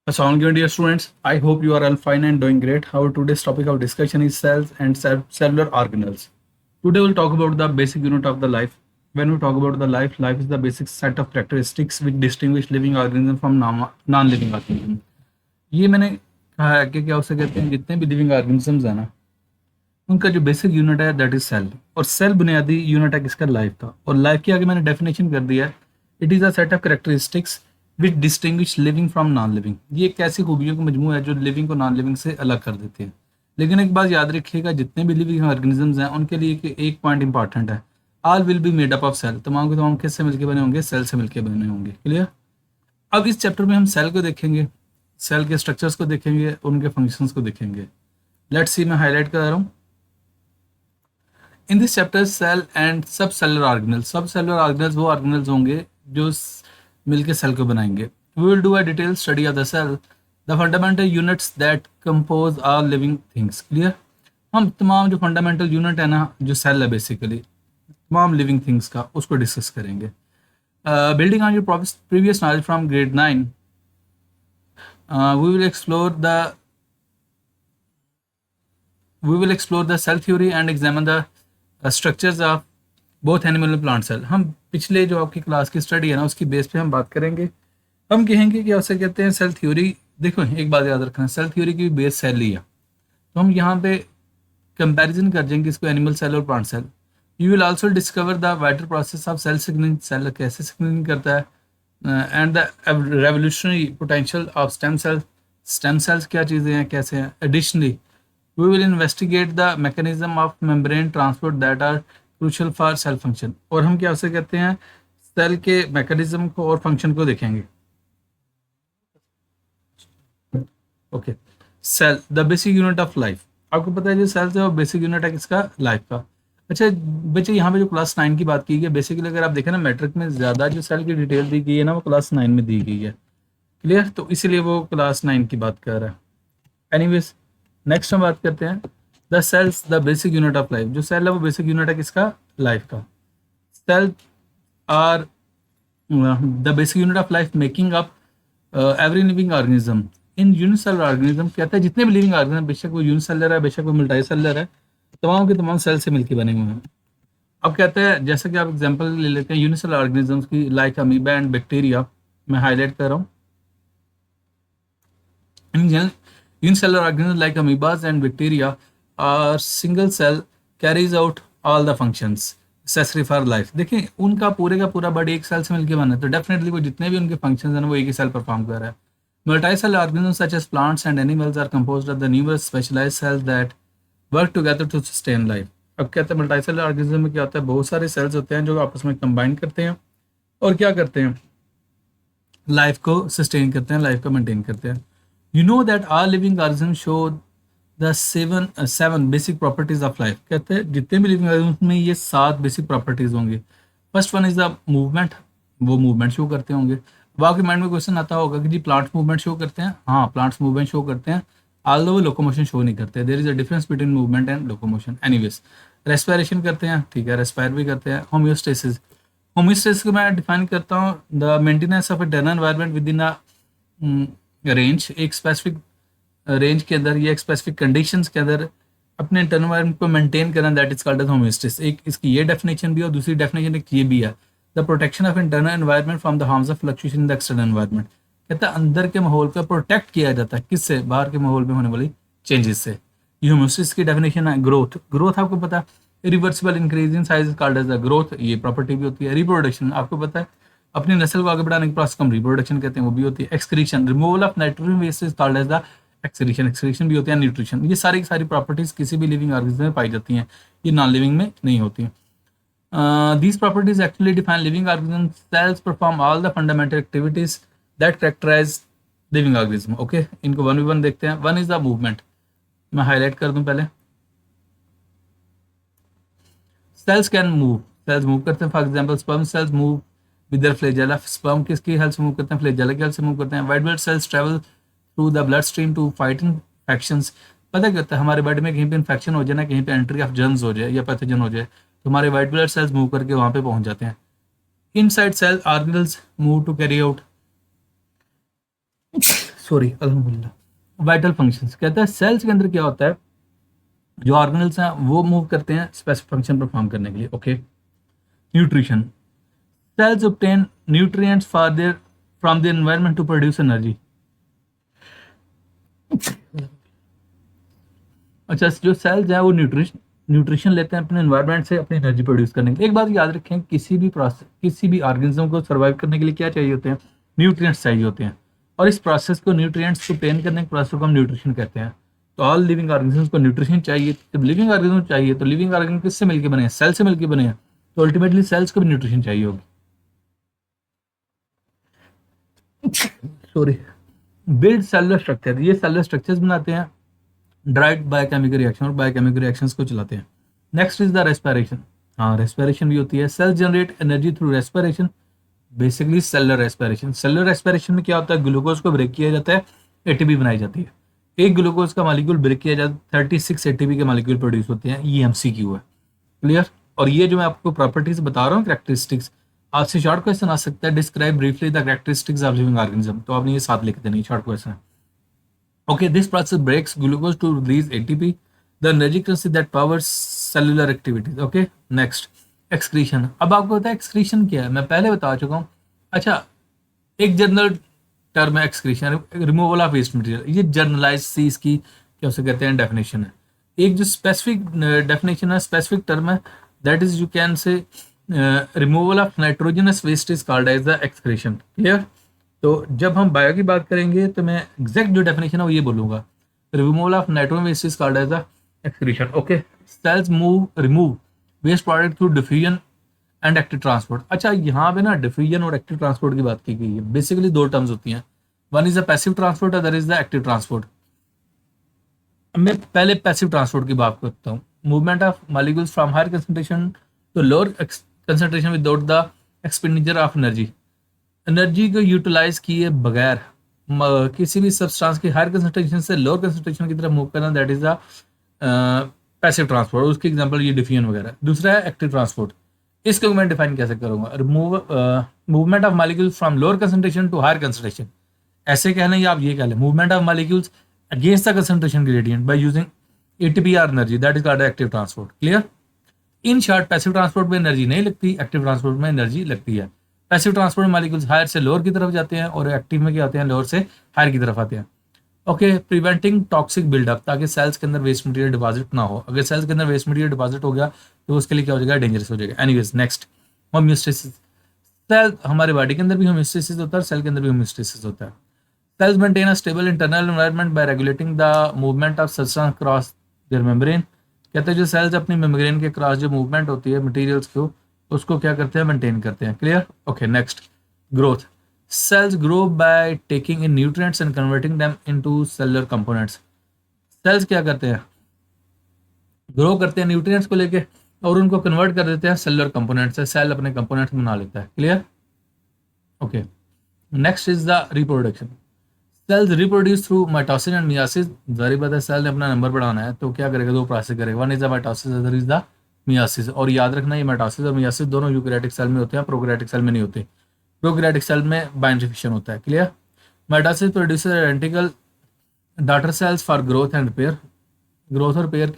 Assalamualaikum dear students. I hope you are all fine and doing great. Our today's topic of discussion is cells and cellular organelles. Today we'll talk about the basic unit of the life. When we talk about the life is the basic set of characteristics which distinguish living organism from non-living organism. ये मैंने कहा है कि क्या उसे कहते हैं, जितने भी लिविंग ऑर्गेनिजम्स हैं ना, उनका जो बेसिक यूनिट है दैट इज सेल। और सेल बुनियादी यूनिट है किसका, लाइफ का। और लाइफ की आगे मैंने डेफिनेशन कर दिया है, it is a set of characteristics which distinguish living from non living. ये एक ऐसी खूबियों का मजमू है जो लिविंग को नॉन लिविंग से अलग कर देते हैं। लेकिन एक बात याद रखिएगा, जितने भी लिविंग ऑर्गेनिजम्स हैं उनके लिए एक पॉइंट इंपॉर्टेंट है, all will be made up of cell. तमाम के तमाम किससे मिलकर बने होंगे, सेल से मिलकर बने होंगे। क्लियर। अब इस चैप्टर में हम सेल को देखेंगे, सेल के स्ट्रक्चर्स को देखेंगे, उनके फंक्शंस को देखेंगे। लेट्स सी, मैं हाईलाइट कर रहा हूँ। In this chapter cell and sub cellular organelle. Sub cellular organelles वो ऑर्गेनल्स होंगे जो मिलके सेल को बनाएंगे। We will do a detail study of the cell, the fundamental units that compose are living things. Clear. हम तमाम जो fundamental unit है ना, जो सेल है बेसिकली तमाम लिविंग थिंग्स का, उसको डिस्कस करेंगे। Building on your previous knowledge from grade 9, we will explore the cell theory and examine the structures of both animal and plant cell। हम पिछले जो आपकी क्लास की स्टडी है ना, उसकी बेस पे हम बात करेंगे। हम कहेंगे कि उसे कहते हैं सेल थ्योरी। देखो एक बात याद रखना, सेल थ्योरी की बेस सेल ही है। तो हम यहाँ पे कंपैरिजन कर देंगे इसको एनिमल सेल और plant cell. You will also discover the wider process of cell signalling, cell कैसे सिग्नलिंग करता है, and the revolutionary potential of stem cell. Stem cells क्या चीज़ें हैं, कैसे हैं। Additionally we will investigate the mechanism of membrane transport that are crucial for cell function. और हम क्या उसे कहते हैं, सेल के मैकेनिज्म को और फंक्शन को देखेंगे। Okay, cell the basic unit of life. आपको पता है जो सेल्स है वो बेसिक यूनिट है किसका, लाइफ का। अच्छा बच्चे, यहाँ पे जो क्लास 9 की बात की गई है, बेसिकली अगर आप देखें ना, मैट्रिक में ज़्यादा जो सेल की डिटेल दी गई है ना, वो क्लास 9 में दी गई है। क्लियर। तो इसीलिए वो क्लास 9 की बात कर रहा है। एनीवेज, नेक्स्ट हम बात करते हैं the cells the basic unit of life. जो सेल है वो बेसिक यूनिट है किसका, लाइफ का। Cell are the basic unit of life making up every living organism. In unicellular organism कहते हैं जितने भी लिविंग ऑर्गेनिज्म, बेशक वो यूनिसेलर है, बेशक वो मल्टीसेलर है, तमाम के तमाम सेल से मिलकर बने हुए हैं। अब कहते हैं, जैसे कि आप एग्जांपल ले लेते हैं यूनिसेलर ऑर्गेनिजम्स की, लाइक अमीबा एंड बैक्टीरिया। मैं हाईलाइट कर रहा हूँ। Unicellular organisms like amoebas and bacteria are single cell carries out all the functions necessary for life। देखिए उनका पूरे का पूरा बॉडी एक सेल से मिलकर बना है, तो डेफिनेटली वो जितने भी उनके फंक्शंस हैं वो एक ही सेल परफॉर्म कर रहा है। Multicellular organisms such as plants and animals are composed of the numerous specialized cells that work together to sustain life। अब कहते हैं मल्टीसेलर ऑर्गेनिज्म में क्या होता है, बहुत सारे सेल्स होते हैं जो आपस में कंबाइन करते हैं और क्या करते हैं, लाइफ को सस्टेन करते हैं, लाइफ को मेंटेन करते हैं। You know that all living organisms show the seven basic properties of life। कहते हैं जितने भी लिविंग ऑर्गेनिज्म में ये 7 बेसिक प्रॉपर्टीज होंगी। First one is the movement, वो मूवमेंट शो करते होंगे। अब आपके माइंड में क्वेश्चन आता होगा कि जी प्लांट्स मूवमेंट शो करते हैं। हाँ, प्लांट्स मूवमेंट शो करते हैं, ऑल्दो वो लोकोमोशन शो नहीं करते। There is a difference between movement and locomotion. Anyways, respiration करते हैं, ठीक है, रेस्पायर भी करते हैं। होम्योस्टेसिस, होम्योस्टेसिस को मैं डिफाइन करता हूँ the maintenance of internal environment within a range. एक स्पेसिफिक रेंज के अंदर या एक स्पेसिफिक कंडीशंस के अंदर अपने इंटरनल एनवायरनमेंट को मेंटेन करना, that is called as homeostasis. एक इसकी ये डेफिनेशन भी है और दूसरी डेफिनेशन एक ये भी है, the protection of internal environment from the harms of fluctuation in the external environment. कहता है अंदर के माहौल को प्रोटेक्ट किया जाता है, किससे, बाहर के माहौल में होने वाली चेंजेस से। ये होम्योस्टेसिस की डेफिनेशन है। ग्रोथ, ग्रोथ आपको पता है reversible increase in size called as the growth, ये प्रॉपर्टी भी होती है। रिप्रोडक्शन आपको पता है अपनी नस्ल को आगे बढ़ाने के प्रोसेस को हम रिप्रोडक्शन कहते हैं, वो भी होती है। Excretion, removal of nitrogen waste is called as the excretion, excretion भी होती है। न्यूट्रिशन, ये सारी की सारी प्रॉपर्टीज किसी भी लिविंग ऑर्गेनिज्म में पाई जाती हैं, ये नॉन लिविंग में नहीं होती हैं। These properties actually define living organism. Cells perform all the fundamental activities that characterize living organism. Okay, इनको वन बाय वन देखते हैं। वन इज द मूवमेंट, मैं हाईलाइट कर दूं पहले। Cells can move, cells move करते हैं। For example sperm cells move with their flagella. Sperm किसकी हेल्प से मूव करते हैं, फ्लैजेला की हेल्प से मूव करते हैं। White blood cells travel through the blood stream to fight infections. पता क्या होता है, हमारे बॉडी में कहीं पे इन्फेक्शन हो जाए ना, कहीं पे एंट्री ऑफ जर्म्स हो जाए या पैथोजन हो जाए, तो हमारे व्हाइट ब्लड सेल्स मूव करके वहां पे पहुंच जाते हैं। Inside cell organelles move to carry out sorry, अल्हम्दुलिल्लाह। वाइटल फंक्शंस कहता है सेल्स के अंदर क्या होता है, जो ऑर्गेनल्स हैं वो मूव करते हैं स्पेसिफिक फंक्शन परफॉर्म करने के लिए। Okay, nutrition, cells obtain nutrients for their from the environment to produce energy। अच्छा, जो सेल्स हैं वो न्यूट्रिशन न्यूट्रिशन लेते हैं अपने एनवायरनमेंट से अपनी एनर्जी प्रोड्यूस करने के लिए। एक बात याद रखें, किसी भी प्रोसेस, किसी भी ऑर्गेनिज्म को सर्वाइव करने के लिए क्या चाहिए होते हैं, न्यूट्रिएंट्स चाहिए होते हैं। और इस प्रोसेस को, न्यूट्रिएंट्स को obtain करने के प्रोसेस को हम न्यूट्रिशन कहते हैं। तो ऑल लिविंग ऑर्गेनिजम्स को न्यूट्रिशन चाहिए। जब लिविंग ऑर्गेनिज्म चाहिए तो लिविंग ऑर्गेनिज्म किससे मिलकर बने हैं, सेल से मिलकर बने हैं। तो अल्टीमेटली सेल्स को भी न्यूट्रिशन चाहिए होगी। सॉरी, बिल्ड सेलुलर स्ट्रक्चर, ये सेलुलर स्ट्रक्चर्स बनाते हैं डायरेक्ट बायोकेमिकल रिएक्शन और बायोकेमिकल रिएक्शंस को चलाते हैं। Next is the respiration. हाँ, रेस्पिरेशन भी होती है। Cells generate energy through respiration, basically cellular respiration. Cellular respiration में क्या होता है, ग्लूकोज को ब्रेक किया जाता है, एटीपी बनाई जाती है। एक ग्लूकोज का मॉलिक्यूल ब्रेक किया जाता है, 36 एटीपी के मॉलिक्यूल प्रोड्यूस होते हैं। ये एमसीक्यू है, क्लियर। और ये जो मैं आपको प्रॉपर्टीज बता रहा हूँ, कैरेक्टरिस्टिक्स, आपसे शॉर्ट क्वेश्चन आ सकता है, describe briefly the characteristics of living organism. तो आपने ये साथ लिख देनी, शॉर्ट क्वेश्चन है। Okay, this process breaks glucose to release ATP, the energy currency that powers cellular activities. Okay, next, excretion। अब आपको पता है excretion क्या है, मैं पहले बता चुका हूँ। अच्छा, एक जनरल टर्म है excretion, removal of waste material. ये जर्नलाइज सी इसकी क्या उसे कहते हैं डेफिनेशन है। एक जो स्पेसिफिक डेफिनेशन है, स्पेसिफिक टर्म है, that is you can say removal of nitrogenous waste is called as the excretion। Clear. तो जब हम बायो की बात करेंगे तो मैं एग्जैक्ट जो डेफिनेशन है वो ये बोलूंगा, removal of nitrogen waste is called as the excretion. Okay, cells remove waste product through diffusion and active transport. अच्छा, यहाँ पे ना डिफ्यूजन और एक्टिव ट्रांसपोर्ट की बात की गई है। बेसिकली दो टर्म्स होती हैं, one is the passive transport, other is the active transport. मैं पहले पैसिव ट्रांसपोर्ट की बात करता हूँ। Movement of molecules from higher concentration to lower concentration without the expenditure of energy. Energy को यूटिलाइज किए बगैर किसी भी सब्सटेंस की हायर कंसंट्रेशन से लोअर कंसंट्रेशन की तरफ मूव करना, that is the passive transport. उसकी एग्जांपल ये डिफ्यूजन वगैरह। दूसरा है एक्टिव ट्रांसपोर्ट। इसको मैं डिफाइन कैसे करूंगा, movement of molecules from lower concentration to higher concentration. ऐसे कह लें या आप ये कह लें, movement of molecules against the concentration gradient by using ATP और energy, that is called active transport. Clear. In short, passive transport में एनर्जी नहीं लगती, एक्टिव ट्रांसपोर्ट में एनर्जी लगती है। पैसिव ट्रांसपोर्ट में मॉलिक्यूल्स हायर से लोअर की तरफ जाते हैं और एक्टिव में क्या आते हैं, लोअर से हायर की तरफ आते हैं। ओके, प्रिवेंटिंग टॉक्सिक बिल्डअप, ताकि सेल्स के अंदर वेस्ट मटेरियल डिपॉजिट ना हो। अगर सेल्स के अंदर वेस्ट मटेरियल डिपॉजिट हो गया तो उसके लिए क्या हो जाएगा, डेंजरस हो जाएगा। Anyways, next, homeostasis. सेल, हमारे बॉडी के अंदर भी होम्योस्टेसिस होता है, सेल के अंदर भी होम्योस्टेसिस होता है। Cells maintain a stable internal environment by regulating the movement of substance cross their membrane. कहते हैं जो सेल्स अपनी मेम्ब्रेन के क्रॉस जो मूवमेंट होती है मटेरियल्स को, उसको क्या करते हैं, मेंटेन करते हैं। Clear. Okay, next, growth. Cells grow by taking in nutrients and converting them into cellular components. Cells क्या करते हैं, ग्रो करते हैं न्यूट्रिएंट्स को लेके और उनको कन्वर्ट कर देते हैं सेलुलर कंपोनेंट्स से। सेल अपने कंपोनेंट्स बना लेता है। Clear. Okay, next is the reproduction. Cells reproduce through mitosis and meiosis. जारी बात है, सेल ने अपना नंबर बढ़ाना है तो क्या करेगा, दो प्रोसेस करेगा, one is the mitosis, other is the myiasis. और याद रखना, ये माइटोसिस और मियासिस दोनों यूकैरियोटिक सेल में होते हैं, प्रोकैरियोटिक सेल में नहीं होते। प्रोकैरियोटिक सेल में बाइनरी फिशन होता है। Clear. Mitosis produces identical daughter cells for growth and repair. Growth और रिपेयर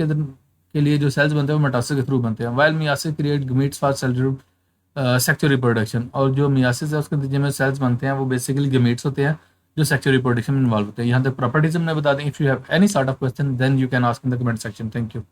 के लिए जो सेल्स बनते हैं वो माइटोसिस के थ्रू बनते हैं। While myiasis create gametes for sexual reproduction. और जो मियासिस है उसके नतीजे में सेल्स बनते हैं वो बेसिकली गमीट्स होते हैं जो सेक्सुअल रिप्रोडक्शन में इन्वॉल्व होते हैं। यहाँ तक प्रॉपर्टीज हमने बता दें। If you have any sort of question then you can ask in the comment section. Thank you.